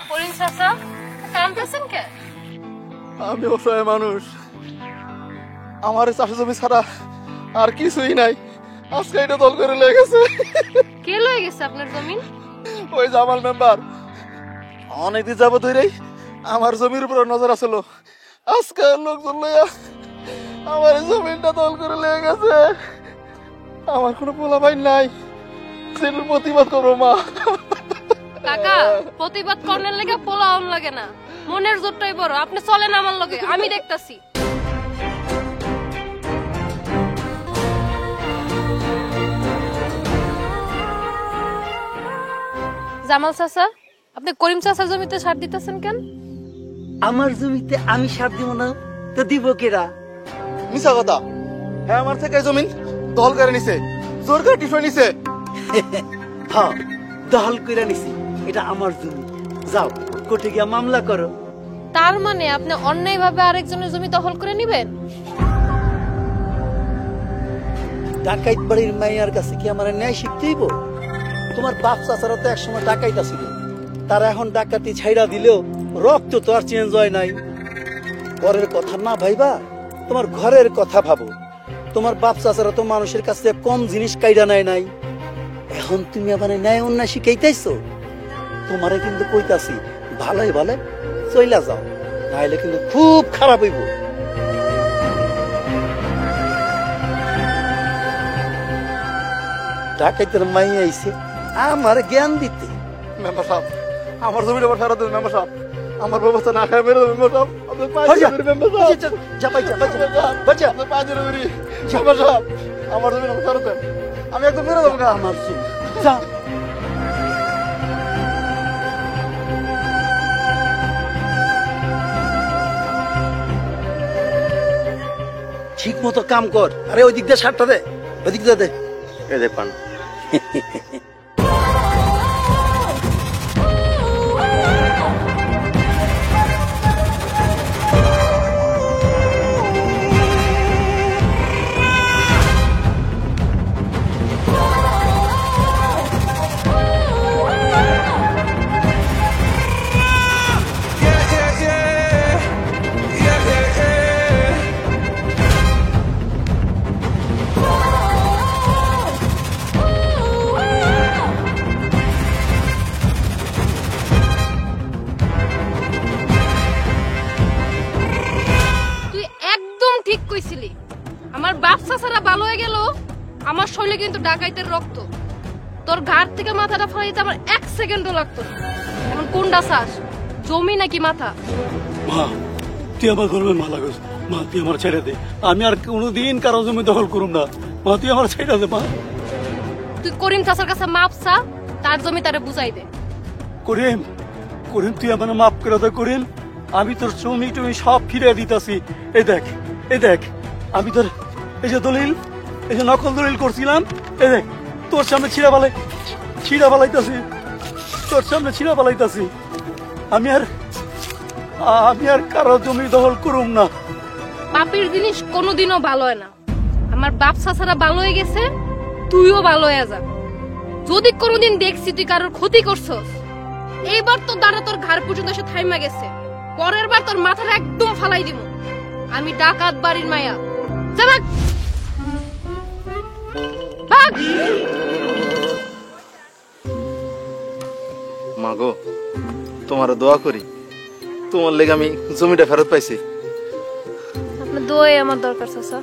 করিম চাচা কাঁদতেছেন কে? আমি অসহায় মানুষ, আমার চাষে জমি ছাড়া আর কিছুই নাই। আজকে এটা দল করে লয়ে গেছে। কে লয়ে গেছে আপনার জমি? ওই জামাল মেম্বার অনেকদিন যাবো ধরেই আমার জমির উপর নজর আসলো। আজকে লোকজন লইয়া আমার জমিটা দল করে লয়ে গেছে। আমার কোনো পোলাপাইন নাই, সেটার প্রতিবাদ করবো মা। কাকা প্রতিবাদ করার লাগে পোলাওন লাগে না, মনের জোরটাই বড়। আপনি চলেন আমার লগে, আমি দেখতাছি। জামাল চাচা, আপনি করিম চাচার জমিতে সার দিতেছেন কেন? আমার জমিতে আমি সার দিব না তো দিব কেরা? মিছা কথা। হ্যাঁ, আমার থেকে জমিন দল করে নিছে, জোর করে টিফে নিছে। হ্যাঁ, দখল করে নিছি, এটা আমার জমি। যাও কোর্টে গিয়া মামলা করো। তার মানে আপনি অন্যায়ভাবে আরেকজনের জমি দখল করে নেবেন? ডাকাইত বাড়ির মাইয়ার কাছে কি আমার ন্যায় শিখতে হইব? তোমার বাপ চাচারা তো একসময় ডাকাইতা ছিল, তারা এখন ডাকাতি ছাইড়া দিলেও রক্ত তো আর চেঞ্জ হয় নাই। পরের কথা না ভাইবা, তোমার ঘরের কথা ভাবো। তোমার বাপ চাচারা তো মানুষের কাছে কম জিনিস কাইডা নাই নাই। এখন তুমি আবার ন্যায় অন্যায় শিখাইতেছো। তোমারে কিন্তু কইতাছি ভালোই ভালো চইলা যাও, নাইলে কিন্তু খুব খারাপ হইব। ডাকাইতের মাই আইছে আমার জ্ঞান দিতে। মেম্বার সাহেব, আমার জমিটা আবার ফেরত দেন। মেম্বার সাহেব, আমার ব্যবস্থা না খায় মেরে দেবেন। মেম্বার সাহেব, আপনার পায়ে ধরে। মেম্বার সাহেব, আপনার পায়ে ধরে বেরি। মেম্বার সাহেব, আমার জমি আমার ফেরত দেন, আমি একদম মেরে দেবো। আমার জমি যা। ঠিক মতো কাম কর। আরে ওই দিক দিয়ে সারটা দে, ওই দিক দিয়ে দে। এই যে পান। আমার বাপ চাচারা ভালো হয়ে গেল, আমার শরীরে কিন্তু ডাকাইতের রক্ত। তোর ঘাট থেকে মাথাটা ফালাইতে আমার 1 সেকেন্ডও লাগতো না। এখন কোনটা চাস, জমি নাকি মাথা? মা, তুই আমার গর্বে মা লাগস। মা, তুই আমার ছেড়ে দে, আমি আর কোনোদিন কারো জমি দখল করুম না। মা, তুই আমার ছেড়ে দে। মা, তুই করিম চাচার কাছে মাপ চা, তার জমি তারে বুঝাই দে। করিম, করিম তুই আমার মাফ করে দে। করিম, আমি তোর জমি টমি সব ফিরে দিতাছি। এই দেখ, এই দেখ, আমি তোর এই যে দলিল, এই যে নকল দলিল করছিলাম, এই দেখ তোর সামনে ছিঁড়া পালাইতাছি, তোর সামনে ছিঁড়া পালাইতাছি। আমি আর কারো জমি দখল করুম না। পাপের জিনিস কোনোদিনও ভালো হয় না। আমার বাপ চাচারা ভালো হয়ে গেছে, তুইও ভালো হয়ে যা। যদি কোনোদিন দেখছি তুই কারোর ক্ষতি করছস, এইবার তো দাঁড়া তোর ঘাড় পর্যন্ত এসে থাইমা গেছে, পরের বার তোর মাথাটা একদম ফালাই দিব। আমি ডাকাত বাড়ির মায়া। যা ভাগ, ভাগ। মা গো, তোমার দোয়া করি, তোমার লেগে আমি জমিটা ফেরত পাইছি। আপনার দোয়াই আমার দরকার চাচা।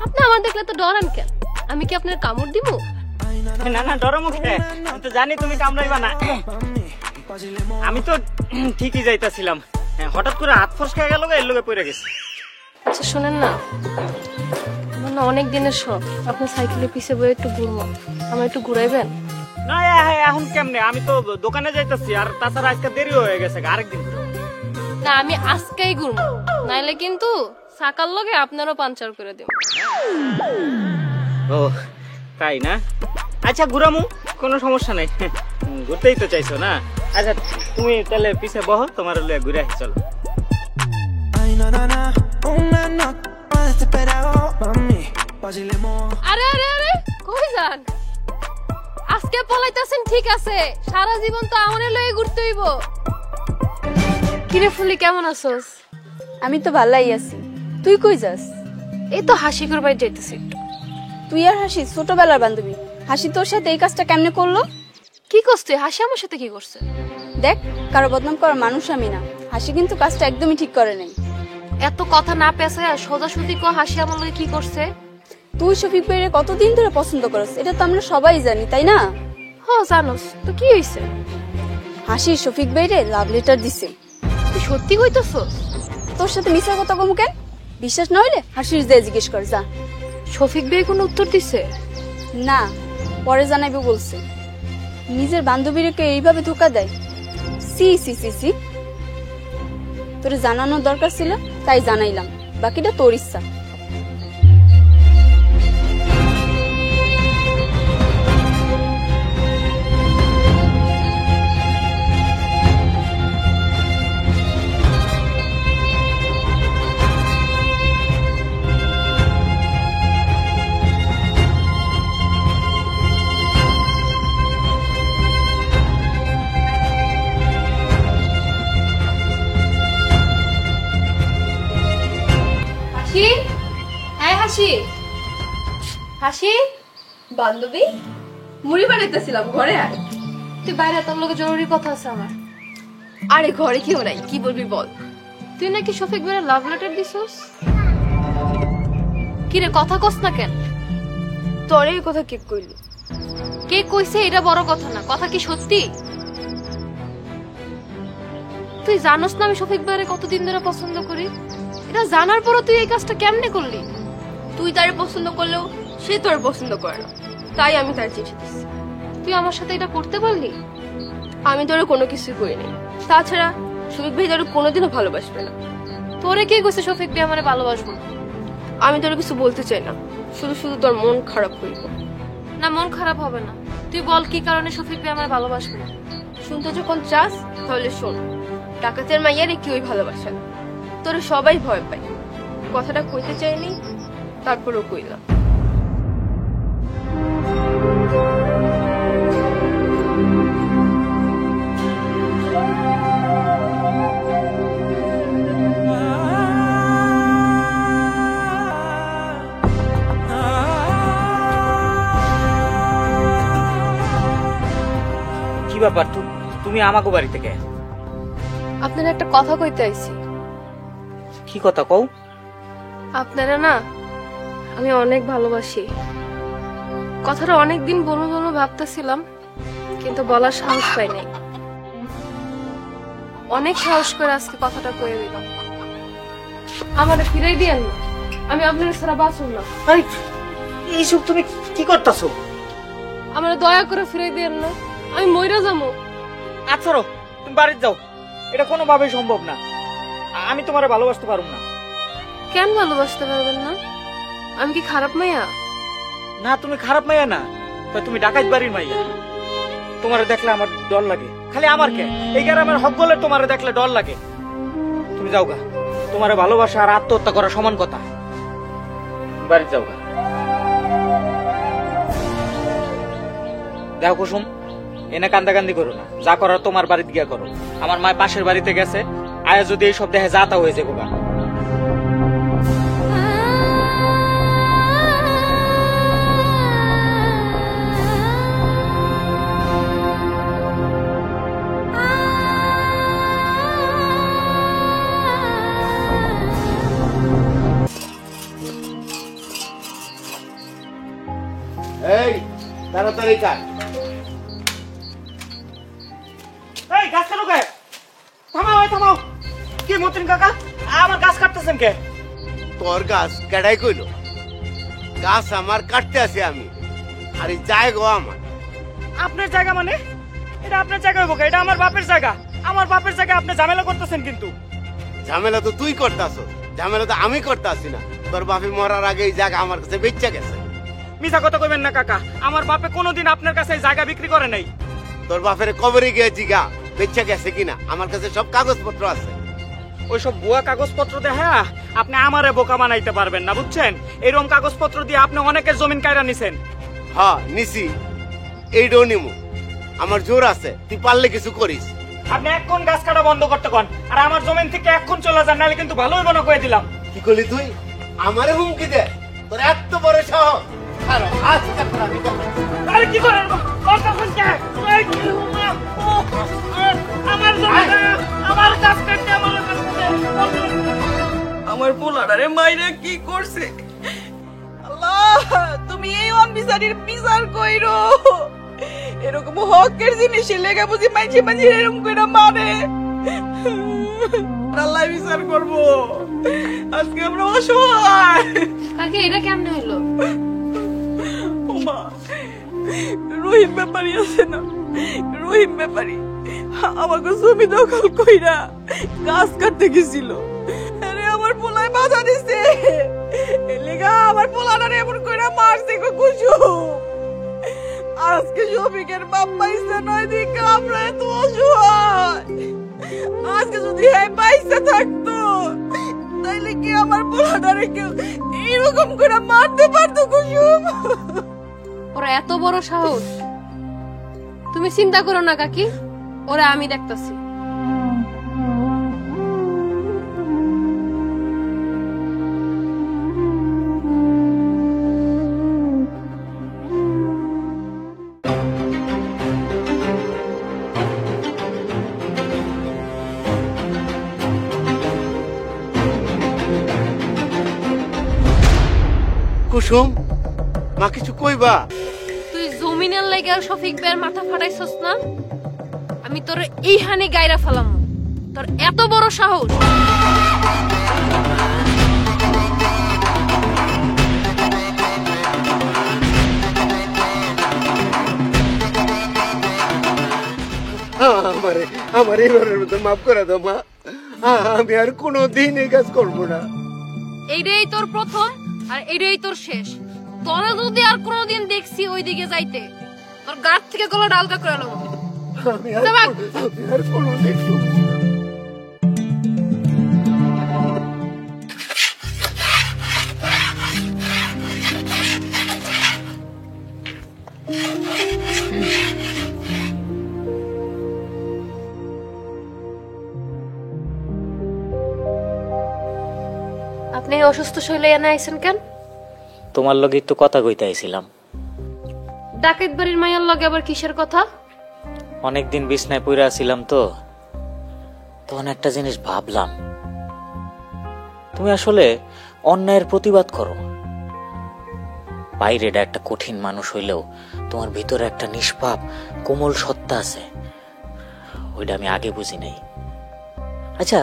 আপনি আমার দেখলে তো ডরান কেন? আমি কি আপনার কামড় দিব? না না, ডরো মুখে, আমি তো জানি তুমি কামড়াইবা না। আমি তো ঠিকই যাইতাছিলাম, হঠাৎ করে হাত ফসকা গেল, এর লগে পড়ে গেছি। আচ্ছা শুনেন না, আমার না অনেক দিনের শখ আপনার সাইকেলের পিছে বয়ে একটু ঘুরবো, আমার একটু ঘুরাইবেন? না এখন কেমনে, আমি তো দোকানে যাইতেছি, আর তাছাড়া আজকে দেরি হয়ে গেছে, আরেকদিন ঘুরো। না আমি আজকেই ঘুরবো, নাইলে কিন্তু সাকার লগে আপনারও পাঞ্চার করে দেব। ও তাই না, আচ্ছা ঘুরামু, কোনো সমস্যা নাই। ঘুরতেই তো চাইছো না। আচ্ছা তুমি তাহলে পিছে বহ, তোমার লয়ে ঘুরে আসি, চলো। আরে আরে আরে কই যান? আজকে পলাইতাছেন ঠিক আছে, সারা জীবন তো আমারে লয়ে ঘুরতে হইব। কিরে ফুলি, কেমন আছোস? আমি তো ভালাই আছি, তুই কই যাস? এই তো হাসি করবাই যাইতেছি। তুই আর হাসি ছোটবেলার বান্ধবী, হাসি তোর সাথে এই কাজটা কেমনে করলো? কি করছে হাসি? আমার সাথে কি করছে? দেখ, কারো বদনাম করার মানুষ আমি না, হাসি কিন্তু কাজটা একদমই ঠিক করে নাই। এত কথা না পেছায় সোজাসুজি কো, হাসি আমার লগে কি করছে? তুই শফিক ভাইরে কতদিন ধরে পছন্দ করস, এটা তো আমরা সবাই জানি, তাই না? হ জানোস তো, কি হইছে? হাসি শফিক ভাইরে লাভ লেটার দিছে। তুই সত্যি কইতেছস? তোর সাথে মিশা কথা কমু কেন? বিশ্বাস না হইলে হাসির যে জিজ্ঞেস কর যা। শফিক ভাই কোনো উত্তর দিছে না, পরে জানাইবে বলছে। নিজের বান্ধবীরে কে এইভাবে ধোকা দেয়? সি সি সি সি। তোরে জানানোর দরকার ছিল, তাই জানাইলাম, বাকিটা তোর ইচ্ছা। হাসি, হ্যাঁ হাসি, হাসি বান্ধবী, মুড়ি বানাইতেছিলাম, ঘরে আয়। তুই বাইরে, তোর লগে জরুরি কথা আছে আমার। আরে ঘরে কেউ নাই, কি বলবি বল। তুই নাকি শফিক ভাইয়ের লাভ লেটার দিছস? কি রে, কথা কস না কেন? তোর এই কথা কে কইলি? কে কইছে এটা বড় কথা না, কথা কি সত্যি? তুই জানোস না আমি শফিক ভাইয়ের কতদিন ধরে পছন্দ করি? এটা জানার পরও তুই এই কাজটা কেমনে করলি? তুই তারে পছন্দ করলেও সে তোর পছন্দ করে না, তাই আমি তার চিঠি দিচ্ছি। তুই আমার সাথে এটা করতে পারলি? আমি তোর কোনো কিছুই করিনি, তাছাড়া শফিক ভাই তোর কোনোদিনও ভালোবাসবে না। তোরে কে কইছে শফিক ভাই আমারে ভালোবাসবো? আমি তোর কিছু বলতে চাই না, শুধু শুধু তোর মন খারাপ করব। না মন খারাপ হবে না, তুই বল কি কারণে শফিক ভাই আমারে ভালোবাসবে না? শুনতে যখন চাস তাহলে শোন, ডাকাতের মাইয়ারে কেউই ভালোবাসে না, তোরে সবাই ভয় পায়। কথাটা কইতে চাইনি, তারপরও কইলাম। কি ব্যাপার, তুমি আমাকে বাড়ি থেকে? আপনার একটা কথা কইতে আইছি। কি কথা কও? আপনারা না আমি অনেক ভালোবাসি। কথাটা অনেকদিন বলবো বলবো ভাবতেছিলাম, কিন্তু বলার সাহস পাই নাই। অনেক সাহস করে আজকে কথাটা কয়ে দিলাম। আমারে ফিরাই দিয়েন না, আমি আপনার ছাড়া বাঁচুন না। এইসব তুমি কি করতেছো? আমারে দয়া করে ফিরাই দিয়েন না, আমি মইরা যাবো। আচ্ছা তুমি বাড়িতে যাও, এটা কোনোভাবেই সম্ভব না। আমি তোমারে ভালোবাসতে পারবো না। কেন ভালোবাসতে পারবেন না? আমি কি খারাপ মাইয়া? না তুমি খারাপ মাইয়া না, তুমি ডাকাত বাড়ির মাইয়া। তোমারে দেখলে আমার ডর লাগে। খালি আমার কে, এই গ্রামের হক বলে তোমারে দেখলে ডর লাগে। তুমি যাও গা, তোমারে ভালোবাসা আর আত্মহত্যা করা সমান কথা। বাড়িতে যাও গা। দেখো কুসুম, এনে কান্দাকান্দি করো না, যা করার তোমার বাড়িতে গিয়া করো। আমার মা পাশের বাড়িতে গেছে, আয়া যদি এইসব দেখে যা তা হয়ে যাবো গা। এই তাড়াতাড়ি কাট। এই গাছ কাটো কে? থামাও, থামাও। কি মতিন কাকা, আমার গাছ কাটতেছেন কে? তোর গাছ কেডাই কইল? গাছ আমার কাটতে আছে আমি, আর এই জায়গা আমার। আপনার জায়গা মানে? এটা আপনার জায়গা হইব? এটা আমার বাপের জায়গা। আমার বাপের জায়গা আপনি ঝামেলা করতেছেন কিন্তু। ঝামেলা তো তুই করতাস, ঝামেলা তো আমি করতাছি না। তোর বাপি মরার আগে এই জায়গা আমার কাছে বেচা গেছে। মিছা কথা কইবেন না কাকা, আমার বাপে কোনোদিন আপনার কাছে এই জায়গা বিক্রি করে নাই। তোর বাপের কবরে গিয়ে জিগা বেচা গেছে কিনা, আমার কাছে সব কাগজপত্র আছে। ওইসব ভুয়া কাগজপত্র দেখা আপনি আমারে বোকা বানাইতে পারবেন না, বুঝছেন? এরকম কাগজপত্র দিয়ে আপনি অনেকের জমিন কায়রা নিছেন। হ্যাঁ নিছি, এইটাও নিমু। আমার জোর আছে, তুই পারলে কিছু করিস। আপনি এখন গাছ কাটা বন্ধ করতে কোন, আর আমার জমিন থেকে এখন চলে যান, নাহলে কিন্তু ভালো হইব না কয়ে দিলাম। কি করলি তুই? আমারে হুমকি দে? তোর এত বড় সাহস! খারাপ, আজকে তোর আমি দেখাবো। আরে কি করেন? কতক্ষণ কে? এই কি হুমা? আমার জমিটা, আমার গাছ কাটতে আমার আমার পোলাডারে মাইরা কি করছে? আল্লাহ, তুমি এই অনবিচারীর বিচার কইরো। এরকম হকের জিনিসের লেগে বুঝি মাইছে মাঝে এরকম কইরা মারে। আল্লাহ বিচার করবো। আজকে আমরা অসহায়। কাকে এটা কেমনে হইলো? ওমা, রহিম ব্যাপারী আছে না, রহিম ব্যাপারী আমাকে জমি দখল কইরা গাছ কাটতে গেছিল। আরে আমার পোলায় বাধা দিছে, এলিগা আমার পোলাটারে এমন কইরা মারছে গো কুসুম। আজকে শফিকের বাপ পাইছে নয় দিকে আমরা এত অসহায়। আজকে যদি হ্যাঁ পাইছে থাকতো তাইলে কি আমার পোলাটারে কেউ এইরকম করে মারতে পারতো কুসুম? ওরা এত বড় সাহস! তুমি চিন্তা করো না কাকি, ওরা আমি দেখতাছি। কুসুম, মা কিছু কইবা? তুই জমিনের লাগা শফিক ভাইয়ের মাথা ফাটাইছস না? আমি তোর এইখানে গায়রা ফেলাম। তোর এত বড় সাহস! আমার এবারের মতো মাফ করে দাও মা। আমি আর কোনোদিন এই কাজ করবো না। এইটাই তোর প্রথম আর এইটাই তোর শেষ। তোরা যদি আর কোনোদিন দেখছি ওইদিকে যাইতে, তোর গাছ থেকে গলা ডালকা করে নেবো। আমি আর কোনোদিন আপনি এই অসুস্থ শরীরে এনে আইছেন কেন? তোমার লগে একটু কথা কইতে আইছিলাম। ডাকাত বাড়ির মাইয়ার লগে আবার কিসের কথা? অনেকদিন বিছনায় পড়ে আছিলাম তো, তখন একটা জিনিস ভাবলাম, তুমি আসলে অন্যায়ের প্রতিবাদ করো। বাইরে একটা কঠিন মানুষ হইলেও তোমার ভিতরে একটা নিষ্পাপ কোমল সত্তা আছে, ওইটা আমি আগে বুঝি নাই। আচ্ছা,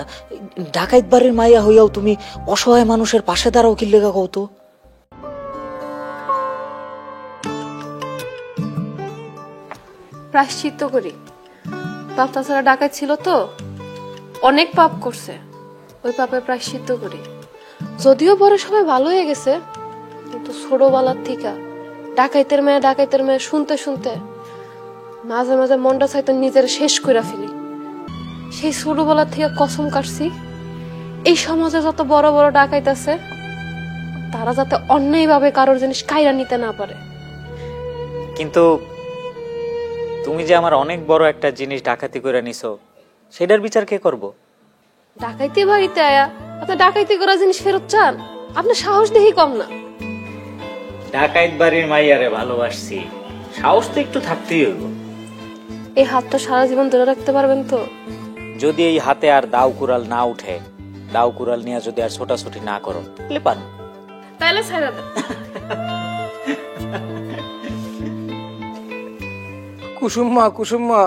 ডাকাইত বাড়ির মাইয়া হইয়াও তুমি অসহায় মানুষের পাশে দাঁড়াও কি লেগা কও তো? প্রায়শ্চিত্ত করি। বাপ তাছাড়া ডাকাত ছিল তো, অনেক পাপ করছে, ওই পাপের প্রায়শ্চিত্ত করি। যদিও পরে সবাই ভালো হয়ে গেছে, কিন্তু ছোটবেলার থেকে ডাকাইতের মেয়ে শুনতে শুনতে মাঝে মাঝে মনটা চাইতো নিজের শেষ করে ফেলি। সেই ছোটবেলার থেকে কসম কাটছি, এই সমাজে যত বড় বড় ডাকাইত আছে তারা যাতে অন্যায়ভাবে কারোর জিনিস কাইরা নিতে না পারে। কিন্তু তুমি যে আমার অনেক বড় একটা জিনিস ডাকাতি করে নিছো, সেটার বিচার কে করব? ডাকাইতে বাড়িতে আয়া আপনি ডাকাইতি করা জিনিস ফেরত চান? আপনার সাহস দেখি কম না? ডাকাইত বাড়ির মাইয়ারে ভালোবাসছি, সাহস তো একটু থাকতেই হইব। এই হাত তো সারা জীবন ধরে রাখতে পারবেন তো? যদি এই হাতে আর দাও কুড়াল না উঠে, দাও কুড়াল নিয়ে যদি আর ছোটাছুটি না করো, তাহলে পান। তাইলে ছাইরা দেন। কুসুম্মা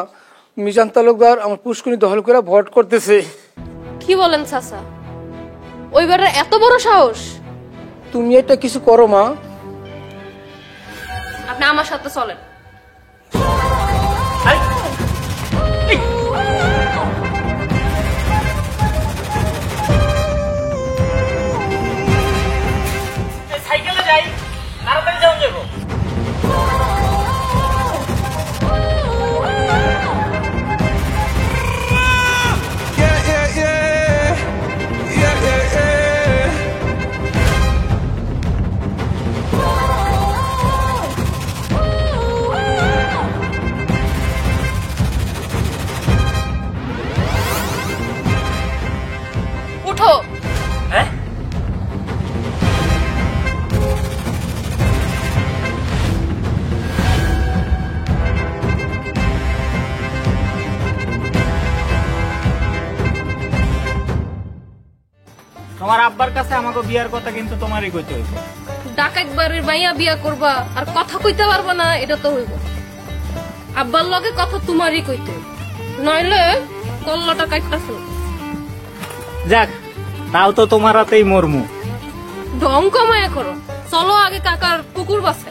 মিজান তালুকদার আমার পুষ্কুনি দখল করে ভোট করতেছে। কি বলেন চাচা? ওই বেটার এত বড় সাহস! তুমি এটা কিছু করো মা। আপনি আমার সাথে চলেন। তোমার আব্বার কাছে আমাকে বিয়ার কথা কিন্তু তোমারই কইতে হইব। ডাকাত বাড়ির মাইয়া বিয়া করবা আর কথা কইতে পারবা না, এটা তো হইব। আব্বার লগে কথা তোমারই কইতে হইব, নইলে কল্লাটা কাটতাছ। যাক, তাও তো তোমার হাতেই মরমু। ঢং কমায়া করো, চলো আগে কাকার কুকুর বাসে।